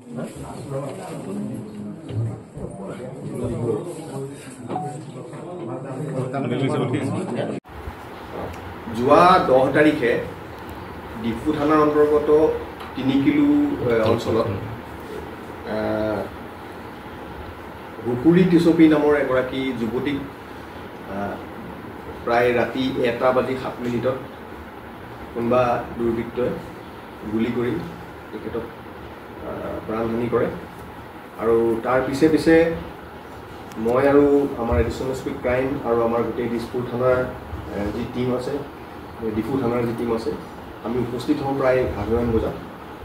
যোৱা 10 তাৰিখে ডিফু থানাৰ অন্তৰ্গত 3 কিলো অঞ্চলত হুকুৰি টিছপি নামৰ এগৰাকী যুৱতীক প্ৰায় ৰাতি 1:07 কোনোবা দুৰ্বৃত্তই গুলি কৰি তেখেতক প্ৰাণহানি কৰে আৰু তাৰ পিছে পিছে মই আৰু আমাৰ এডিশ্যনেল এছ পি ক্ৰাইম আৰু আমাৰ গোটেই দিছপুৰ থানাৰ যি টিম আছে ডিফু থানাৰ যি টিম আছে আমি উপস্থিত হওঁ প্ৰায় 11 বজাত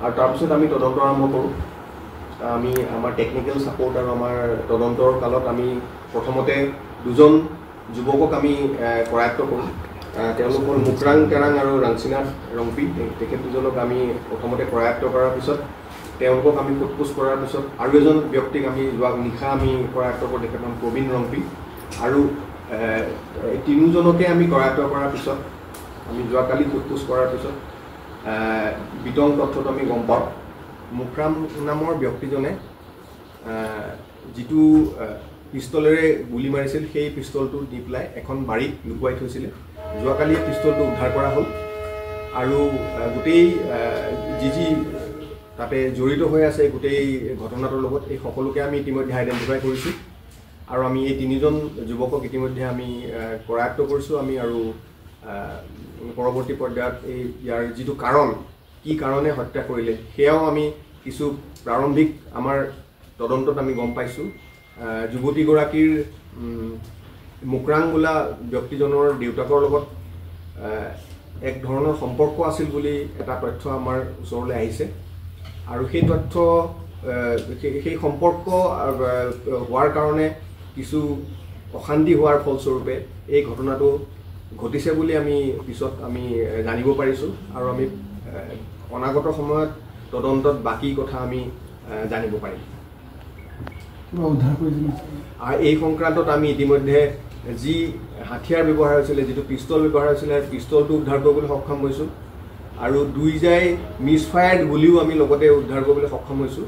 আৰু তাৰপিছত আমি তদন্ত আৰম্ভ কৰোঁ। আমি আমাৰ টেকনিকেল ছাপোৰ্ট আৰু আমাৰ তদন্তৰ কালত আমি প্ৰথমতে 2জন যুৱকক আমি কৰায়ত্ব কৰোঁ। তেওঁলোক হ'ল মুকৰাং তেৰাং আৰু ৰাংচিনাথ ৰংপি। তেখেত দুজনক আমি প্ৰথমতে কৰায়ত্ব কৰাৰ পিছত তেওঁলোকক আমি সোধপোছ কৰাৰ পিছত আৰু এজন ব্যক্তিক আমি যোৱা নিশা আমি কৰায়ত্ব কৰোঁ। তেখেতৰ নাম প্ৰবীণ ৰংপি আৰু 3জনকে আমি কৰায়ত্ব কৰাৰ পিছত আমি যোৱাকালি সোধপোছ কৰাৰ পিছত বিতং তথ্যত আমি গম পাওঁ মুকৰাম নামৰ ব্যক্তিজনে যিটো পিষ্টলেৰে গুলি মাৰিছিল সেই পিষ্টলটো দি পেলাই এখন বাৰীত লুকুৱাই থৈছিলে। যোৱাকালি পিষ্টলটো উদ্ধাৰ কৰা হ'ল আৰু গোটেই যি তাতে জড়িত হৈ আছে গোটেই ঘটনাটোৰ লগত এই সকলোকে আমি ইতিমধ্যে আইডেণ্টিফাই কৰিছোঁ আৰু আমি এই 3জন যুৱকক ইতিমধ্যে আমি কৰায়ত্ব কৰিছোঁ। আমি আৰু পৰৱৰ্তী পৰ্যায়ত ইয়াৰ যিটো কাৰণ কি কাৰণে হত্যা কৰিলে সেয়াও আমি কিছু প্ৰাৰম্ভিক আমাৰ তদন্তত আমি গম পাইছোঁ। যুৱতীগৰাকীৰ মুকৰাং বোলা ব্যক্তিজনৰ দেউতাকৰ লগত এক ধৰণৰ সম্পৰ্ক আছিল বুলি এটা তথ্য আমাৰ ওচৰলৈ আহিছে আৰু সেই তথ্য সেই সম্পৰ্ক হোৱাৰ কাৰণে কিছু অশান্তি হোৱাৰ ফলস্বৰূপে এই ঘটনাটো ঘটিছে বুলি আমি পিছত আমি জানিব পাৰিছোঁ আৰু আমি অনাগত সময়ত তদন্তত বাকী কথা আমি জানিব পাৰিম। আৰু এই সংক্ৰান্তত আমি ইতিমধ্যে যি হাথিয়াৰ ব্যৱহাৰ হৈছিলে যিটো পিষ্টল ব্যৱহাৰ হৈছিলে পিষ্টলটো উদ্ধাৰ কৰিবলৈ সক্ষম হৈছোঁ আৰু 2জাই মিছফায়াৰ্ড গুলিও আমি লগতে উদ্ধাৰ কৰিবলৈ সক্ষম হৈছোঁ।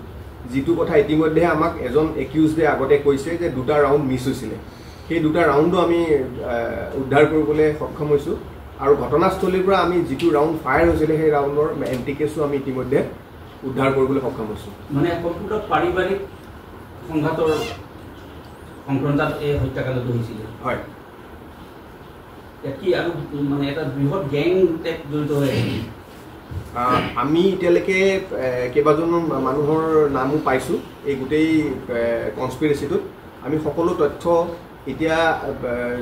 যিটো কথা ইতিমধ্যে আমাক এজন একিউজডে আগতে কৈছে যে 2টা ৰাউণ্ড মিছ হৈছিলে সেই 2টা ৰাউণ্ডো আমি উদ্ধাৰ কৰিবলৈ সক্ষম হৈছোঁ আৰু ঘটনাস্থলীৰ পৰা আমি যিটো ৰাউণ্ড ফায়াৰ হৈছিলে সেই ৰাউণ্ডৰ এণ্টি কেছো আমি ইতিমধ্যে উদ্ধাৰ কৰিবলৈ সক্ষম হৈছোঁ। মানে সম্পূৰ্ণ পাৰিবাৰিক সংঘাতৰ সংক্ৰান্তত এই হত্যাকাণ্ডটো হৈছিলে। হয়, কি আৰু মানে এটা বৃহৎ গেং টাইপ জড়িত হৈ আছে। আমি এতিয়ালৈকে কেইবাজনো মানুহৰ নামো পাইছোঁ এই গোটেই কনস্পিৰেচিটোত। আমি সকলো তথ্য এতিয়া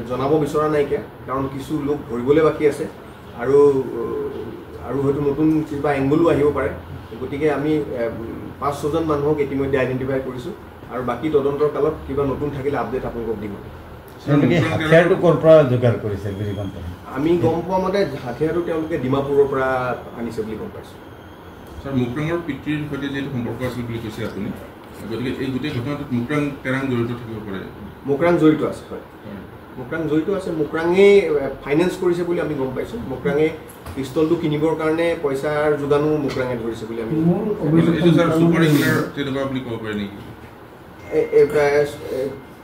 জনাব বিচৰা নাইকিয়া কাৰণ কিছু লোক ধৰিবলৈ বাকী আছে আৰু হয়তো নতুন কিবা এংগলো আহিব পাৰে। গতিকে আমি 5-6জন মানুহক ইতিমধ্যে আইডেণ্টিফাই কৰিছোঁ আৰু বাকী তদন্তৰ কালত কিবা নতুন থাকিলে আপডেট আপোনালোকক দিম। আমি গম পোৱা মতে হাথিয়াৰটো তেওঁলোকে ডিমাপুৰৰ পৰা আনিছে বুলি গম পাইছোঁ। ছাৰ, মুকৰাঙৰ পিতৃৰ সৈতে যিটো সম্পৰ্ক আছিল বুলি কৈছে আপুনি, গতিকে এই গোটেই ঘটনাটোত মুকৰাং তেৰাং জড়িত থাকিব পাৰে? মুকৰাং জড়িত আছে। হয়, মুকৰাং জড়িত আছে। মুকৰাঙেই ফাইনেন্স কৰিছে বুলি আমি গম পাইছোঁ। মুকৰাঙে পিষ্টলটো কিনিবৰ কাৰণে পইচাৰ যোগানো মুকৰাঙে ধৰিছে বুলি আমি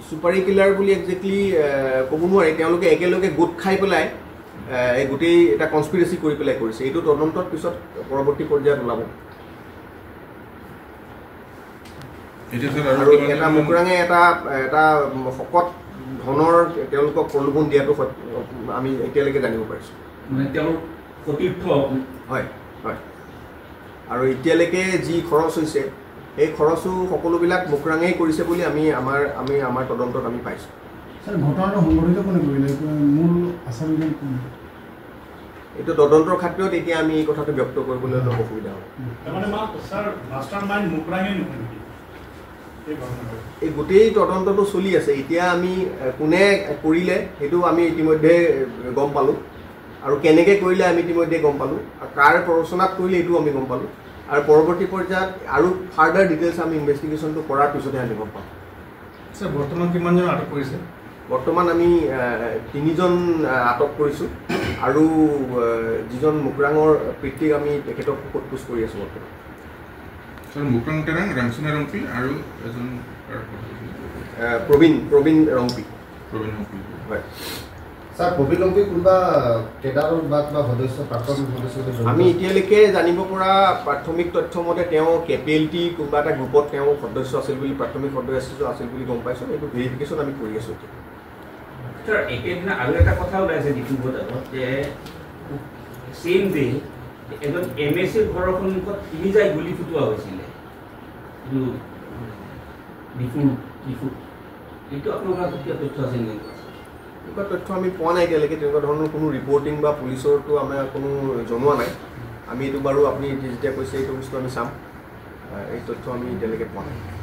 চুপাৰী কিলাৰ বুলি একজেক্টলি ক'ব নোৱাৰি। তেওঁলোকে একেলগে গোট খাই পেলাই গোটেই এটা কনস্পিৰেচি কৰি পেলাই কৰিছে। এইটো তদন্তৰ পিছত পৰৱৰ্তী পৰ্যায়ত ওলাব। আৰু এটা মুকৰাঙে এটা শকত ধনৰ তেওঁলোকক প্ৰলোভন দিয়াটো আমি এতিয়ালৈকে জানিব পাৰিছোঁ। হয় হয়, আৰু এতিয়ালৈকে যি খৰচ হৈছে এই খৰচো সকলোবিলাক মুকৰাঙেই কৰিছে বুলি আমি আমাৰ তদন্তত আমি পাইছোঁ। এইটো তদন্তৰ খাতিৰত এতিয়া আমি এই কথাটো ব্যক্ত কৰিবলৈ অলপ অসুবিধা হয়। এই গোটেই তদন্তটো চলি আছে। এতিয়া আমি কোনে কৰিলে সেইটো আমি ইতিমধ্যে গম পালোঁ আৰু কেনেকৈ কৰিলে আমি ইতিমধ্যে গম পালোঁ আৰু কাৰ প্ৰৰোচনাত কৰিলে এইটো আমি গম পালোঁ আৰু পৰৱৰ্তী পৰ্যায়ত আৰু ফাৰ্ডাৰ ডিটেইলছ আমি ইনভেষ্টিগেশ্যনটো কৰাৰ পিছতহে আমি গম পাম। ছাৰ, বৰ্তমান কিমানজন আটক কৰিছে? বৰ্তমান আমি 3জন আটক কৰিছোঁ আৰু যিজন মুকৰাঙৰ পিতৃক আমি তেখেতক সোধপোছ কৰি আছোঁ বৰ্তমান। স্যাৰ মুক্ৰাং টেৰাং ৰাংচুনা ৰংপি আৰু এজন প্ৰবীণ ৰংপি প্ৰবীণ ৰংপি হয় স্যাৰ প্ৰবীণ লম্পি কোনবা কেডাৰৰ বা কিবা সদস্য প্ৰাক্তন সদস্য আমি এতিয়ালৈকে জানিব পৰা প্ৰাথমিক তথ্য মতে তেওঁ কেপিএলটি কোনোবা এটা গ্ৰুপত তেওঁ সদস্য আছিল বুলি প্ৰাথমিক সদস্য আছিল বুলি গম পাইছোঁ এইটো ভেৰিফিকেশ্যন আমি কৰি আছোঁ স্যাৰ একেদিনা আৰু এটা কথা ওলাইছে ডিব্ৰুগড়ত আগত যে সেম ডে এজন এমএসিৰ ঘৰৰ সন্মুখত তিনি যাই গুলি ফুটোৱা হৈছিলে এইটো আপোনালোকৰ কিয় তথ্য আছে নেকি তেনেকুৱা তথ্য আমি পোৱা নাই এতিয়ালৈকে তেনেকুৱা ধৰণৰ কোনো ৰিপৰ্টিং বা পুলিচৰটো আমাৰ কোনো জনোৱা নাই আমি এইটো বাৰু আপুনি যেতিয়া কৈছে এইটো বস্তু আমি চাম এই তথ্য আমি এতিয়ালৈকে পোৱা নাই